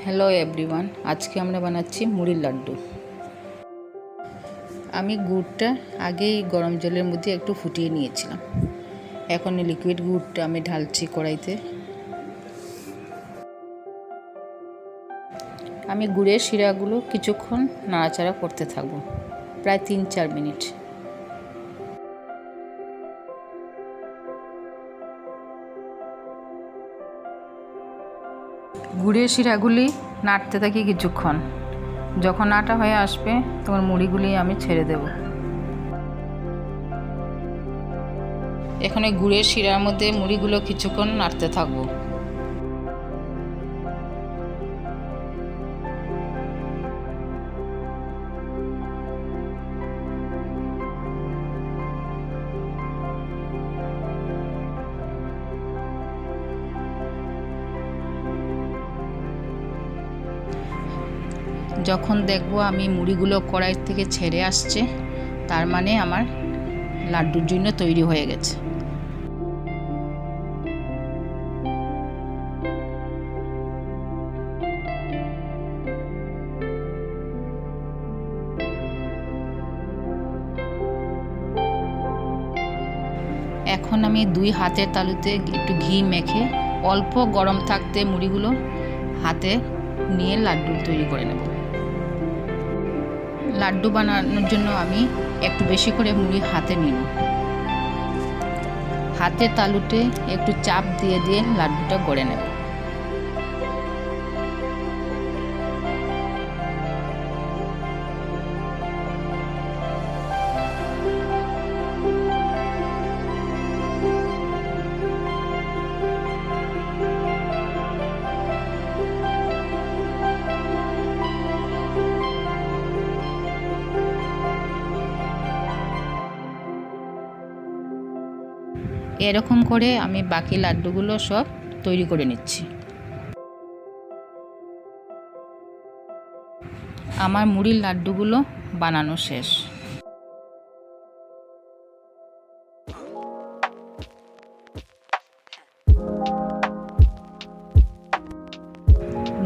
Hello everyone, আজকে আমরা বানাচ্ছি মুড়ির লাড্ডু। আমি গুড়টা আগেই গরম জলের মধ্যে একটু ফুটিয়ে নিয়েছিলাম। এখন লিকুইড গুড়টা আমি ঢালছি কড়াইতে। আমি গুড়ের শিরাগুলো কিছুক্ষণ নাড়াচাড়া করতে থাকবো, প্রায় 3-4 মিনিট। গুড়ের শিরাগুলি নাড়তে থাকি কিছুক্ষণ। যখন আটা হয়ে আসবে তখন মুড়িগুলি আমি ছেড়ে দেব। এখানে গুড়ের শিরার মধ্যে মুড়িগুলো কিছুক্ষণ নাড়তে থাকবো। যখন দেখবো আমি মুড়িগুলো কড়াই থেকে ছেড়ে আসছে, তার মানে আমার লাড্ডুর জন্য তৈরি হয়ে গেছে। এখন আমি 2 হাতের তালুতে একটু ঘি মেখে অল্প গরম থাকতে মুড়িগুলো হাতে নিয়ে লাড্ডু তৈরি করে নেব। লাড্ডু বানানোর জন্য আমি একটু বেশি করে মুড়ি হাতে নিব। হাতের তালুতে একটু চাপ দিয়ে দিয়ে লাড্ডুটা গড়ে নেব। এরকম করে আমি বাকি লাড্ডুগুলো সব তৈরি করে নিচ্ছি। আমার মুড়ির লাড্ডুগুলো বানানো শেষ।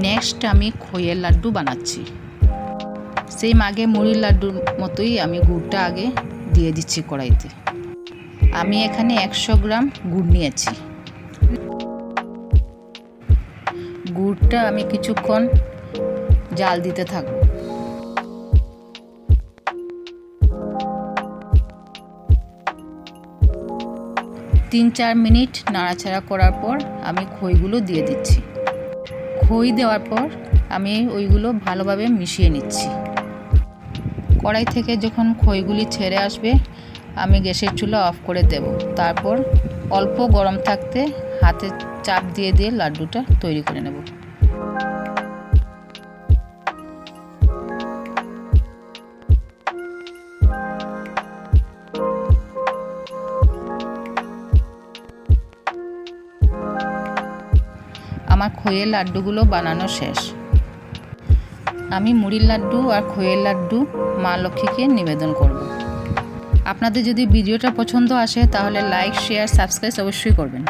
নেক্সট আমি খইয়ের লাড্ডু বানাচ্ছি। সেই আগে মুড়ির লাড্ডুর মতোই আমি গুড়টা আগে দিয়ে দিচ্ছি কড়াইতে। আমি এখানে 100 গ্রাম গুড় নিয়েছি। গুড়টা আমি কিছুক্ষণ জাল দিতে থাকব। 3-4 মিনিট নাড়াচাড়া করার পর আমি খইগুলো দিয়ে দিচ্ছি। খই দেওয়ার পর আমি ওইগুলো ভালোভাবে মিশিয়ে নিচ্ছি। কড়াই থেকে যখন খইগুলি ছেড়ে আসবে আমি গ্যাসের চুলা অফ করে দেব। তারপর অল্প গরম থাকতে হাতে চাপ দিয়ে দিয়ে লাড্ডুটা তৈরি করে নেব। আমার খইয়ের লাড্ডুগুলো বানানো শেষ। আমি মুড়ির লাড্ডু আর খইয়ের লাড্ডু মা লক্ষ্মীকে নিবেদন করব। আপনাদের যদি ভিডিওটা পছন্দ আসে তাহলে লাইক, শেয়ার, সাবস্ক্রাইব অবশ্যই করবেন।